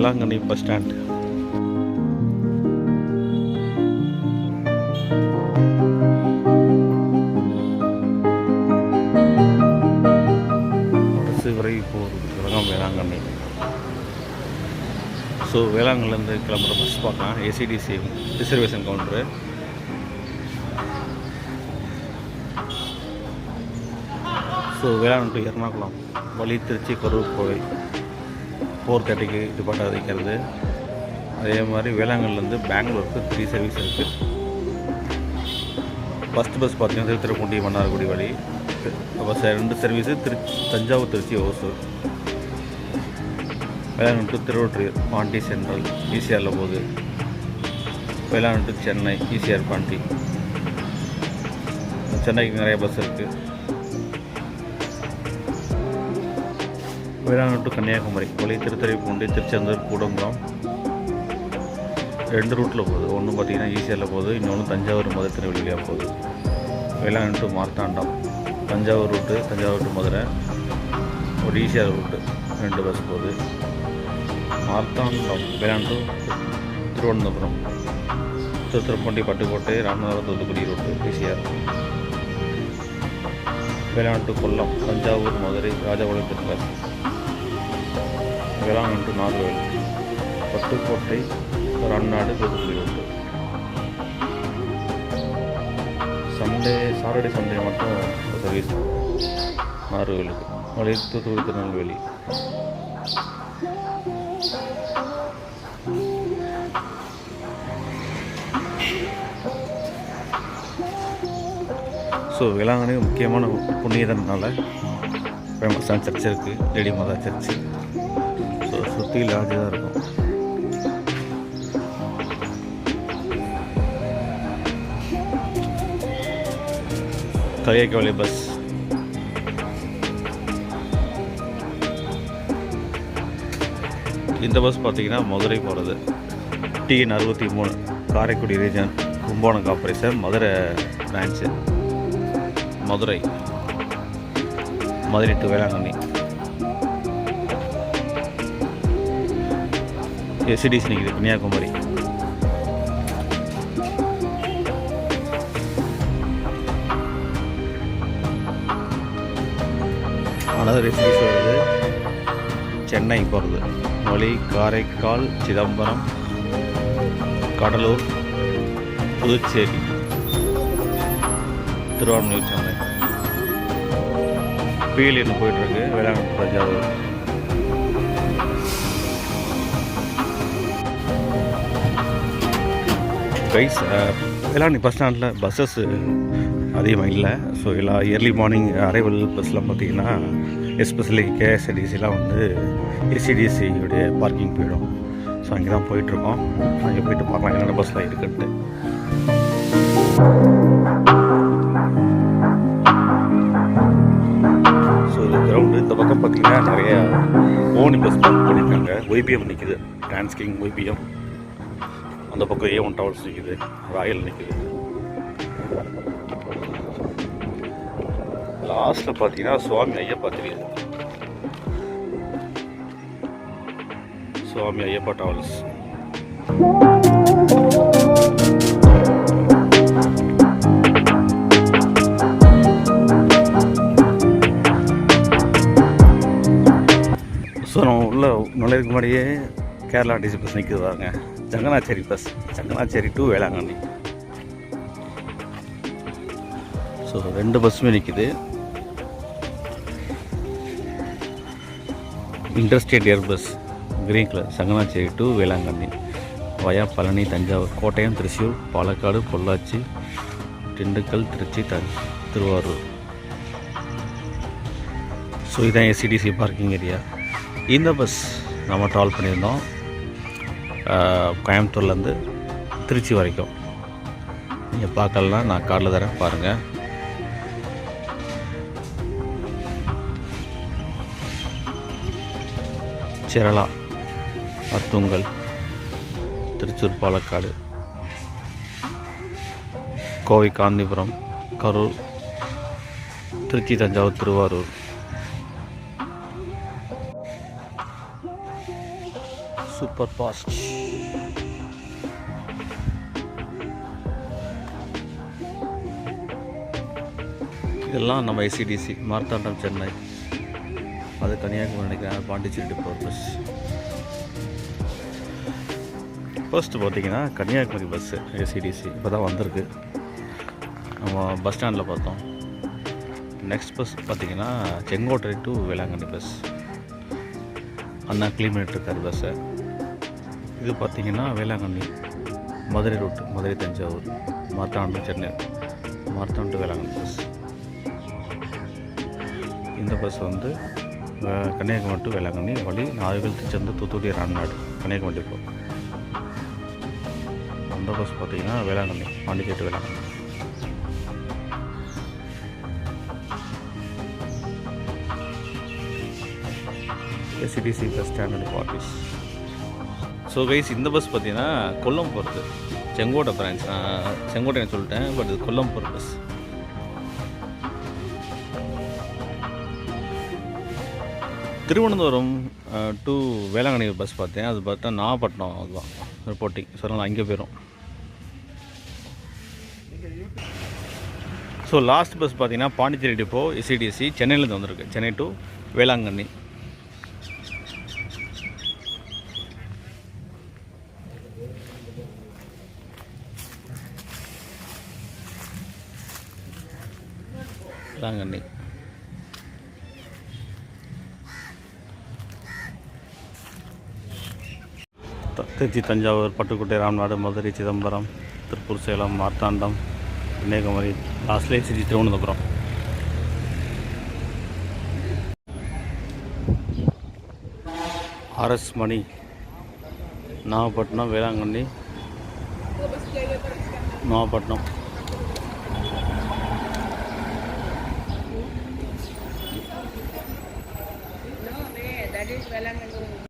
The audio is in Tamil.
Velankanni bus stand. அரசு விரைவு போக்குவரத்து கழகம் வேளாங்கண்ணி. ஸோ வேளாங்கண்ணிலேருந்து கிளம்புற பஸ் பார்க்கலாம். ACDC reservation Gounder. So Velankanni to Ernakulam வழி திருச்சி கரூர் கோவை 4:30க்கு டிபார்ட் வைக்கிறது. அதே மாதிரி வேளாங்கண்ணிலேருந்து பெங்களூருக்கு 3 சர்வீஸ் இருக்குது. ஃபஸ்ட் பஸ் பார்த்திங்கன்னா திருத்துறைப்பூண்டி மன்னார்குடி வழி. அப்போ 2 service Thanjavur Tiruchi Hosur. Velankanni to Thiruvottiyur Pondy central ஈசிஆரில் போகுது. Velankanni to Chennai ECR Pondy. சென்னைக்கு நிறைய பஸ் இருக்குது. வேளாங்கண்ணி டு கன்னியாகுமரி வழி திருத்துறைப்பூண்டி திருச்செந்தூர் கூடங்குளம் 2 ரூட்டில் போகுது. ஒன்று பார்த்திங்கன்னா ஈசிஆரில் போகுது, இன்னொன்று தஞ்சாவூர் மதுரை திருநெல்வேலி வழியாக போகுது. Velankanni to Marthandam Thanjavur route, Thanjavur to Madurai ஒரு ஈசிஆர் ரூட்டு 2 பஸ் போகுது. Marthandam Velankanni to Thiruvananthapuram Thiruthuraipoondi Pattukkottai Ramanathapuram Thoothukudi route ECR. Velankanni to Kollam Thanjavur Madurai Rajapalayam Tirunelveli. Velankanni to நார்வேல் Pattukkottai Ramnad Thoothukudi route. Saturday Sunday மட்டும் சர்வீஸ் நார்வேலுக்கு வழி தூத்துக்குடி திருநெல்வேலி. ஸோ வேளாங்கண்ணி முக்கியமான புண்ணியதனால ஃபேமஸான சர்ச் இருக்குது, லேடி மாதா சர்ச்சு. ஸோ சுற்றி லாட்ஜ் தான் இருக்கும். கலியாக்கவலை பஸ் இந்த பஸ் பார்த்திங்கன்னா மதுரை போகிறது. TN 63 Karaikudi region Kumbakonam corporation Madurai branch. Madurai to Velankanni. ACDC நிற்குது கன்னியாகுமரி. அனதர் ஏசிடிசி வருது சென்னை போகிறது. வழி காரைக்கால் சிதம்பரம் கடலூர் புதுச்சேரி திருவாரூர் சென்னை. PLN போயிட்டுருக்கு வேளாங்கண்ணி தஞ்சாவூர். கைஸ் வேளாங்கண்ணி பஸ் ஸ்டாண்டில் பஸ்ஸஸ் அதிகமாக இல்லை. ஸோ எல்லா இயர்லி மார்னிங் அரைவல் பஸ்லாம் பார்த்திங்கன்னா எஸ்பெஷலி KSRTCலாம் வந்து ஏசிடிசியுடைய பார்க்கிங் போயிடும். ஸோ அங்கே தான் போயிட்டுருக்கோம். அங்கே போயிட்டு பார்க்கலாம் என்னென்ன பஸ்லாம் இருக்குன்ட்டு. ஸோ இது கிரவுண்டு. இந்த பக்கம் பார்த்திங்கன்னா நிறைய ஓனி பஸ் பார்க் பண்ணியிருக்காங்க. YBM நிற்கிது, டிரான்ஸ்கிங் YBM. அந்த பக்கம் A1 டவர்ஸ் நிற்கிது, ராயல் நிற்கிது. லாஸ்ட்டில் பார்த்தீங்கன்னா சுவாமி ஐயப்பா தெரியுது. சுவாமி ஐயப்பா டவர்ஸ். ஸோ நம்ம உள்ள நுழைவுக்கு முன்னாடியே கேரளா டிசி பஸ் நிற்குதாங்க. Changanacherry bus, Changanacherry to Velankanni. So 2 பஸ்ஸுமே நிற்கிது. Interstate air bus green colour Changanacherry to Velankanni via Palani Thanjavur Kottayam Thrissur Palakkad Pollachi Dindigul Tiruchi Thiruvarur. So இதுதான் ஏசிடிசி பார்க்கிங் ஏரியா. இந்த பஸ் நம்ம ட்ராவல் பண்ணியிருந்தோம் கோயம்புத்தூர்லேருந்து திருச்சி வரைக்கும். நீங்கள் பார்க்கலாம், நான் கார்டில் தரேன் பாருங்கள். கேரளா அத்துங்கல் திருச்சூர் பாலக்காடு கோவை காந்திபுரம் கரூர் திருச்சி தஞ்சாவூர் திருவாரூர். Super fast. இதெல்லாம் நம்ம ஐசிடிசி மார்த்தாண்டம் சென்னை, அது கன்னியாகுமரி நினைக்கிறேன், பாண்டிச்சேரி டிப்போ பஸ். ஃபர்ஸ்ட்டு பார்த்தீங்கன்னா கன்னியாகுமரி பஸ்ஸு ஐசிடிசி இப்போ தான் வந்திருக்கு, நம்ம பஸ் ஸ்டாண்டில் பார்த்தோம். நெக்ஸ்ட் பஸ் பார்த்திங்கன்னா செங்கோட்டை டு வேளாங்கண்ணி பஸ், அண்ணா க்ளீன் பண்ணிட்டு இருக்கார் பஸ்ஸை. இது பார்த்திங்கன்னா Velankanni Madurai route, Madurai Thanjavur, Marthandam Chennai, Marthandam to Velankanni bus. இந்த பஸ் வந்து கன்னியாகுமரி டு வேளாங்கண்ணி வழி நாகவேல், திருச்செந்தூர், தூத்துக்குடி, ராம்நாடு, கன்னியாகுமரி டிப்போ. அந்த பஸ் பார்த்திங்கன்னா வேளாங்கண்ணி, பாண்டிச்சேரி டு வேளாங்கண்ணி. ஏசிடிசி bus stand office. So guys, இந்த பஸ் பார்த்தீங்கன்னா கொல்லம் போகிறது, செங்கோட்டை பிரான்ச். நான் செங்கோட்டைன்னு சொல்லிட்டேன், பட் இது கொல்லம் போகிற bus. Thiruvananthapuram to Velankanni bus பார்த்தேன், அது பார்த்தா நாகப்பட்டினம், அதுதான் ரிப்போர்ட்டிங். ஸோ அதனால் அங்கே போயிடும். ஸோ லாஸ்ட் பஸ் பார்த்தீங்கன்னா பாண்டிச்சேரி டிப்போ எஸ்சிடிசி சென்னையிலேருந்து வந்திருக்கு, சென்னை டு வேளாங்கண்ணி. வேளாங்கண்ணி திருச்சி, தஞ்சாவூர், பட்டுக்கோட்டை, ராம்நாடு, மதுரை, சிதம்பரம், திருப்பூர், சேலம், மார்த்தாண்டம், கன்னியாகுமரி, லாஸ்ட்லேயே சிட்டி திருவனந்தபுரம். ஆர்எஸ் மணி, நாகப்பட்டினம், வேளாங்கண்ணி, நாகப்பட்டினம்.